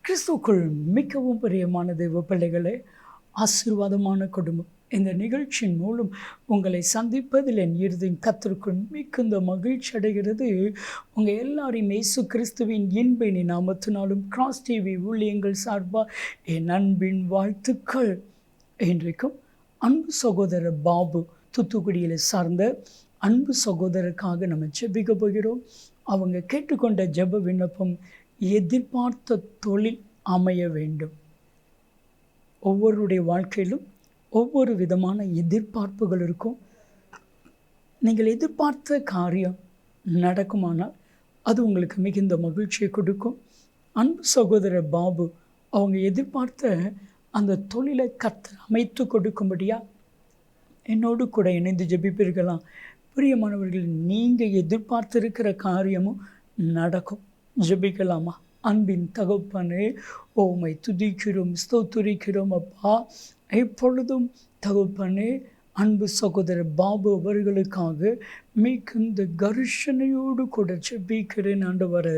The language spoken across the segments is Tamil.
கிறிஸ்துவுக்குள் மிகவும் பிரியமான தெய்வ பிள்ளைகளே, ஆசீர்வாதமான குடும்பம் இந்த நிகழ்ச்சியின் மூலம் உங்களை சந்திப்பதில் என் இருதயம் கர்த்தருக்குள் மிகுந்த மகிழ்ச்சி அடைகிறது. உங்கள் எல்லாரையும் இயேசு கிறிஸ்துவின் இன்பின் நாமத்தினாலும் கிராஸ் டிவி ஊழியங்கள் சார்பாக என் அன்பின் வாழ்த்துக்கள். இன்றைக்கும் அன்பு சகோதரர் பாபு தூத்துக்குடியில் சார்ந்த அன்பு சகோதரருக்காக நம்ம ஜெபிக்க போகிறோம். அவங்க கேட்டுக்கொண்ட ஜெப விண்ணப்பம், எதிர்பார்த்த தொழில் அமைய வேண்டும். ஒவ்வொருடைய வாழ்க்கையிலும் ஒவ்வொரு விதமான எதிர்பார்ப்புகள் இருக்கும். நீங்கள் எதிர்பார்த்த காரியம் நடக்குமானால் அது உங்களுக்கு மிகுந்த மகிழ்ச்சியை கொடுக்கும். அன்பு சகோதரர் பாபு அவங்க எதிர்பார்த்த அந்த தொழிலை கர்த்தர் அமைத்து கொடுக்கும்படியா என்னோடு கூட இணைந்து ஜெபிப்பீர்களாம். பிரியமானவர்கள், நீங்கள் எதிர்பார்த்திருக்கிற காரியமும் நடக்கும். ஜெபிக்கலாமா? அன்பின் தகப்பனே, உம்மை துதிக்கிறோம், ஸ்தோத்திரிக்கிறோம் அப்பா. எப்பொழுதும் தகப்பனே, அன்பு சகோதரர் பாபு அவர்களுக்காக மிகுந்த கர்ஷனையோடு கூட ஜெபிக்கிறேன் ஆண்டவரே.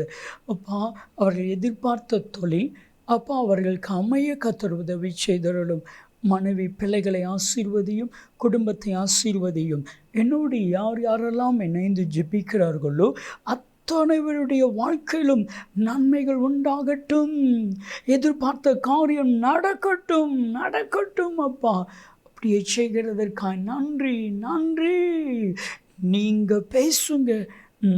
அப்பா, அவர்கள் எதிர்பார்த்த தொழில் அப்பா அவர்களுக்கு அமைய கர்த்தர் உதவி செய்தருளும். மனைவி பிள்ளைகளை ஆசீர்வதியும், குடும்பத்தை ஆசீர்வதியும். என்னோடு யார் யாரெல்லாம் இணைந்து ஜெபிக்கிறார்களோ அத்தனைவருடைய வாழ்க்கையிலும் நன்மைகள் உண்டாகட்டும். எதிர்பார்த்த காரியம் நடக்கட்டும் நடக்கட்டும் அப்பா. அப்படியே செய்கிறதற்காக நன்றி நன்றி. நீங்கள் பேசுங்க,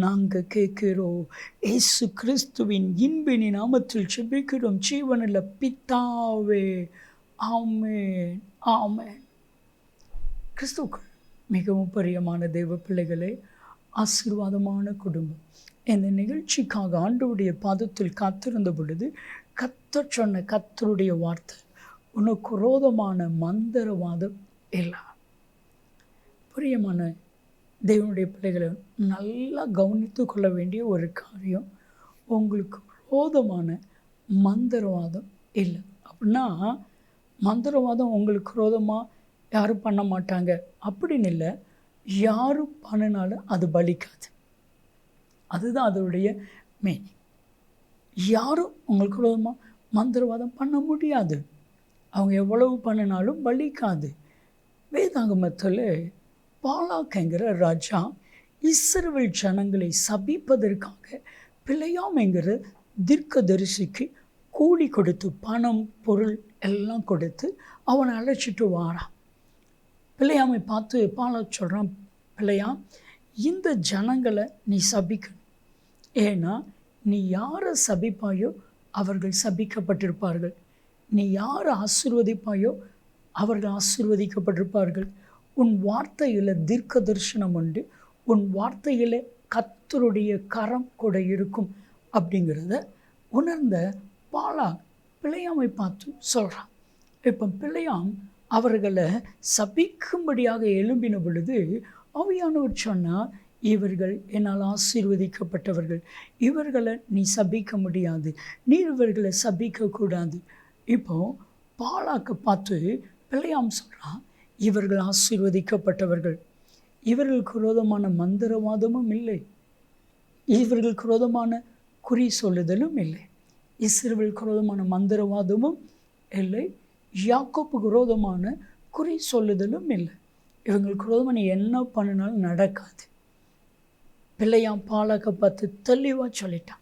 நாங்கள் கேட்கிறோம். இயேசு கிறிஸ்துவின் இன்பின் நாமத்தில் ஜெபிக்கிறோம் ஜீவனில் பிதாவே, ஆமென் ஆமென். கிறிஸ்துவுக்குள் மிகவும் பிரியமான தெய்வ பிள்ளைகளே, ஆசீர்வாதமான குடும்பம் இந்த நிகழ்ச்சிக்காக ஆண்டவருடைய பாதத்தில் காத்திருந்த பொழுது கர்த்தர் சொன்ன கர்த்தருடைய வார்த்தை, உனக்கு விரோதமான மந்திரவாதம் இல்லை. பிரியமான தேவனுடைய பிள்ளைகளை நல்லா கவனித்து கொள்ள வேண்டிய ஒரு காரியம், உங்களுக்கு விரோதமான மந்திரவாதம் இல்லை. அப்படின்னா மந்திரவாதம் உங்களுக்கு விரோதமாக யாரும் பண்ண மாட்டாங்க அப்படின்னு இல்லை. யாரும் பண்ணினாலும் அது பலிக்காது. அதுதான் அதோடைய மீனிங். யாரும் உங்களுக்கு விரோதமாக மந்திரவாதம் பண்ண முடியாது. அவங்க எவ்வளவு பண்ணினாலும் பலிக்காது. வேதாகமத்தில் பாலாக்ங்கிற ராஜா இஸ்ரவேல் ஜனங்களை சபிப்பதற்காக பிலேயாம் என்கிற தீர்க்கதரிசிக்கு கூலி கொடுத்து, பணம் பொருள் எல்லாம் கொடுத்து அவனை அழைச்சிட்டு வாரான். பிலேயாமை பார்த்து பாலாக் சொல்கிறான், பிலேயாம், இந்த ஜனங்களை நீ சபிக்கணும். ஏன்னா நீ யாரை சபிப்பாயோ அவர்கள் சபிக்கப்பட்டிருப்பார்கள், நீ யாரை ஆசீர்வதிப்பாயோ அவர்கள் ஆசீர்வதிக்கப்பட்டிருப்பார்கள். உன் வார்த்தையில் தீர்க்க தரிசனம் உண்டு, உன் வார்த்தையில் கர்த்தருடைய கரம் கூட இருக்கும் அப்படிங்கிறத உணர்ந்த பாலாக் பிலேயாமை பார்த்து சொல்கிறான். இப்போ பிலேயாம் அவர்களை சபிக்கும்படியாக எழும்பின பொழுது ஆவியானவர் சொன்னார், இவர்கள் என்னால் ஆசீர்வதிக்கப்பட்டவர்கள், இவர்களை நீ சபிக்க முடியாது, நீ இவர்களை சபிக்கக்கூடாது. இப்போ பாலாக்கை பார்த்து பிலேயாம் சொல்கிறான், இவர்கள் ஆசீர்வதிக்கப்பட்டவர்கள், இவர்களுக்கு விரோதமான மந்திரவாதமும் இல்லை, இவர்களுக்கு விரோதமான குறி சொல்லுதலும் இல்லை, இஸ்ரவேலுக்கு விரோதமான மந்திரவாதமும் இல்லை, யாக்கோப்புக்கு விரோதமான குறி சொல்லுதலும் இல்லை. இவங்களுக்கு விரோதமாக நீ என்ன பண்ணினாலும் நடக்காது. பிள்ளையாம் பாலாக்க பார்த்து தெளிவாக சொல்லிட்டான்.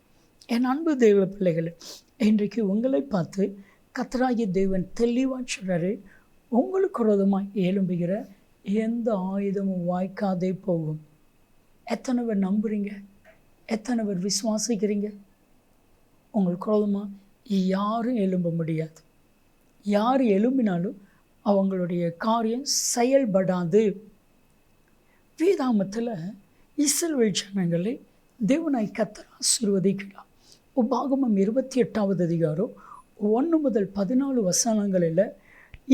என் அன்பு தெய்வ பிள்ளைகளை, இன்றைக்கு உங்களை பார்த்து கர்த்தராகிய தேவன் தெளிவாக சொல்கிறாரு, உங்களுக்கு விரோதமாக எழும்புகிற எந்த ஆயுதமும் வாய்க்காதே போகும். எத்தனை பேர் நம்புகிறீங்க? எத்தனை பேர் விசுவாசிக்கிறீங்க? உங்களுக்கு விரோதமாக யாரும் எழும்ப முடியாது. யார் எழும்பினாலும் அவங்களுடைய காரியம் செயல்படாது. வேதாகமத்தில் இஸ்ரவேல் ஜனங்களை தேவனாய் கர்த்தர் ஆசீர்வதிக்கிறார். உபாகமம் 28வது அதிகாரம் 1 முதல் 14 வசனங்களில்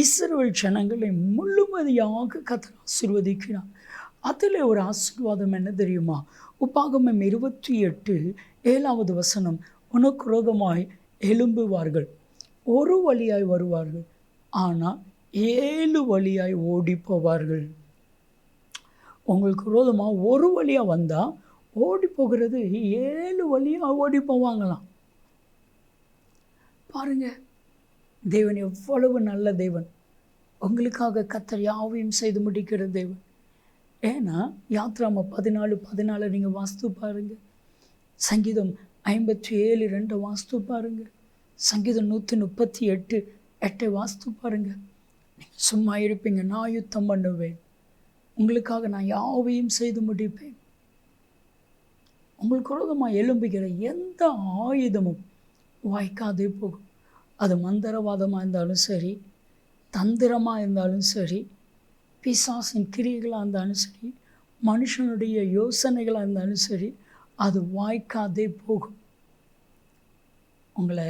இஸ்ரவேல் ஜனங்களை முழுமையாக கர்த்தர் ஆசீர்வதிக்கிறார். அதில் ஒரு ஆசீர்வாதம் என்ன தெரியுமா? உபாகமம் 28:7வது வசனம், உனக்கு விரோதமாய் எழும்புவார்கள், ஒரு வழியாய் வருவார்கள், ஆனால் 7 வழியாய் ஓடி போவார்கள். உங்களுக்கு விரோதமாக ஒரு வழியாக வந்தால் ஓடி போகிறது 7 வழியாக ஓடி போவாங்களாம். பாருங்க, தேவன் எவ்வளவு நல்ல தேவன். உங்களுக்காக கர்த்தர் யாவையும் செய்து முடிக்கிற தேவன். ஏன்னா யாத்ராம 14:14 நீங்கள் வாஸ்து பாருங்க, சங்கீதம் 57:2 வாஸ்து பாருங்க, சங்கீதம் 138:8 வாஸ்து பாருங்க. நீங்கள் சும்மா இருப்பீங்க, நான் யுத்தம் பண்ணுவேன், உங்களுக்காக நான் யாவையும் செய்து முடிப்பேன். உங்களுக்கு விரோதமாக எழும்புகிற எந்த ஆயுதமும் வாய்க்காதே போகும். அது மந்திரவாதமாக இருந்தாலும் சரி, தந்திரமாக இருந்தாலும் சரி, பிசாசின் கிரியைகளாக இருந்தாலும் சரி, மனுஷனுடைய யோசனைகளாக இருந்தாலும் சரி, அது வாய்க்காதே போகும். உங்களை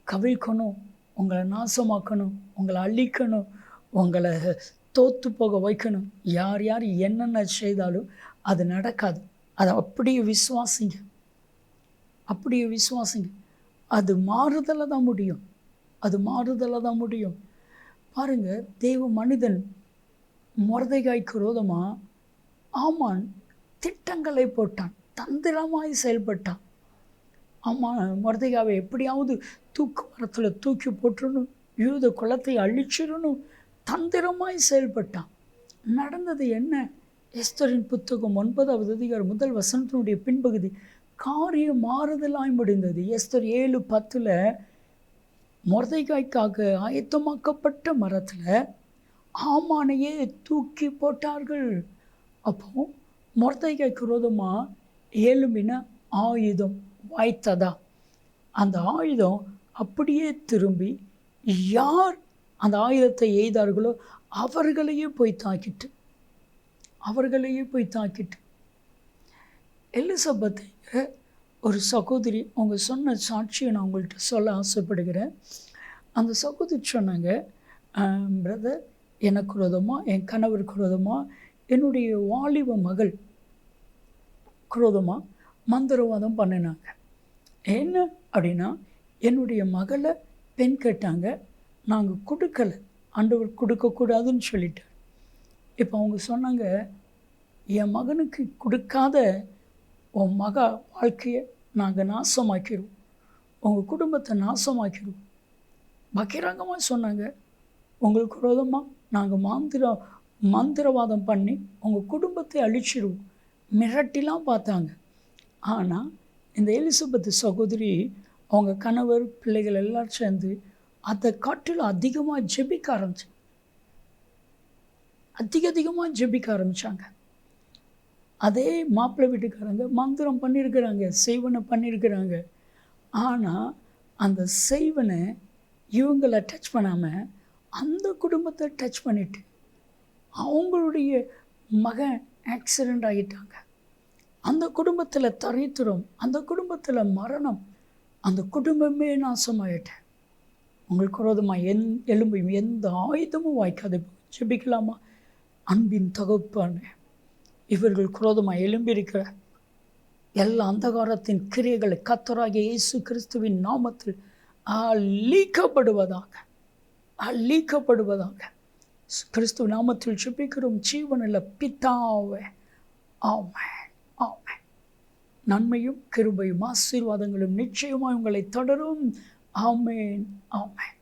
கவிழ்க்கணும், உங்களை நாசமாக்கணும், உங்களை அழிக்கணும், உங்களை தோற்று போக வைக்கணும், யார் யார் என்னென்ன செய்தாலும் அது நடக்காது. அதை அப்படியே விசுவாசிங்க, அப்படியே விசுவாசிங்க. அது மாறுதலை தான் முடியும், அது மாறுதலை தான் முடியும். பாருங்கள், தேவ மனிதன் மொர்தெகாய்க்கு விரோதமாக ஆமான் திட்டங்களை போட்டான், தந்திரமாய் செயல்பட்டான். ஆமான் மொர்தெகாவை எப்படியாவது தூக்கு மரத்தில் தூக்கி போட்டுடணும், யூத குலத்தை அழிச்சிடணும், தந்திரமாய் செயல்பட்டான். நடந்தது என்ன? எஸ்தரின் புத்தகம் 9வது அதிகாரம் 1 வசனத்தினுடைய பின்பகுதி, காரியம் மாறுதலாய் முடிந்தது. எஸ்தர் 7:10 மொர்தெகாய்க்காக ஆயத்தமாக்கப்பட்ட மரத்தில் ஆமானையே தூக்கி போட்டார்கள். அப்போ மொர்தெகாய்க்கு விரோதமாக எழும்பின ஆயுதம் வாய்த்ததா? அந்த ஆயுதம் அப்படியே திரும்பி யார் அந்த ஆயுதத்தை எய்தார்களோ அவர்களையே போய் தாக்கிட்டு, அவர்களையே போய் தாக்கிட்டு. எலிசபெத் ஒரு சகோதரி, அவங்க சொன்ன சாட்சியை நான் உங்கள்கிட்ட சொல்ல ஆசைப்படுகிறேன். அந்த சகோதரி சொன்னாங்க, பிரதர், எனக்கு விரோதமாக, என் கணவருக்கு விரோதமாக, என்னுடைய வாலிப மகள் விரோதமாக மந்திரவாதம் பண்ணினாங்க. என்ன அப்படின்னா, என்னுடைய மகளை பெண் கேட்டாங்க, நாங்கள் கொடுக்கலை, ஆண்டவர் கொடுக்கக்கூடாதுன்னு சொல்லிட்டார். இப்போ அவங்க சொன்னாங்க, என் மகனுக்கு கொடுக்காத உன் மக வாழ்க்கையை நாங்கள் நாசமாக்கிடுவோம், உங்கள் குடும்பத்தை நாசமாக்கிடுவோம். பகிரங்கமாக சொன்னாங்க, உங்களுக்கு விரோதமாக நாங்கள் மந்திரவாதம் பண்ணி உங்கள் குடும்பத்தை அழிச்சிடுவோம், மிரட்டிலாம் பார்த்தாங்க. ஆனால் இந்த எலிசபெத் சகோதரி அவங்க கணவர் பிள்ளைகள் எல்லோரும் சேர்ந்து அதை காட்டிலும் அதிகமாக ஜெபிக்க ஆரம்பிச்சாங்க, அதிகமாக ஜெபிக்க ஆரம்பித்தாங்க. அதே மாப்பிள்ளை வீட்டுக்காரங்க மந்திரம் பண்ணியிருக்கிறாங்க, செய்வனை பண்ணியிருக்கிறாங்க. ஆனால் அந்த செய்வனை இவங்களை டச் பண்ணாமல் அந்த குடும்பத்தை டச் பண்ணிட்டு அவங்களுடைய மகன் ஆக்சிடெண்ட் ஆகிட்டாங்க. அந்த குடும்பத்தில் தரித்திரம், அந்த குடும்பத்தில் மரணம், அந்த குடும்பமே நாசமாயிட்டேன். உங்களுக்கு விரோதமாக எழும்பும் எந்த ஆயுதமும் வாய்க்காது. ஜெபிக்கலாமா? அன்பின் தகப்பான இவர்கள் விரோதமாக எழும்பியிருக்கிற எல்லா அந்தகாரத்தின் கிரியைகளை கர்த்தராகிய இயேசு கிறிஸ்துவின் நாமத்தில் அழிக்கப்படுவதாக, அழிக்கப்படுவதாக கிறிஸ்துவ நாமத்தில் ஜெபிக்கிறோம் ஜீவனில் பிதாவே. ஆமென், ஆமென். நன்மையும் கிருபையும் ஆசீர்வாதங்களும் நிச்சயமாக உங்களை தொடரும். ஆமென், ஆமென்.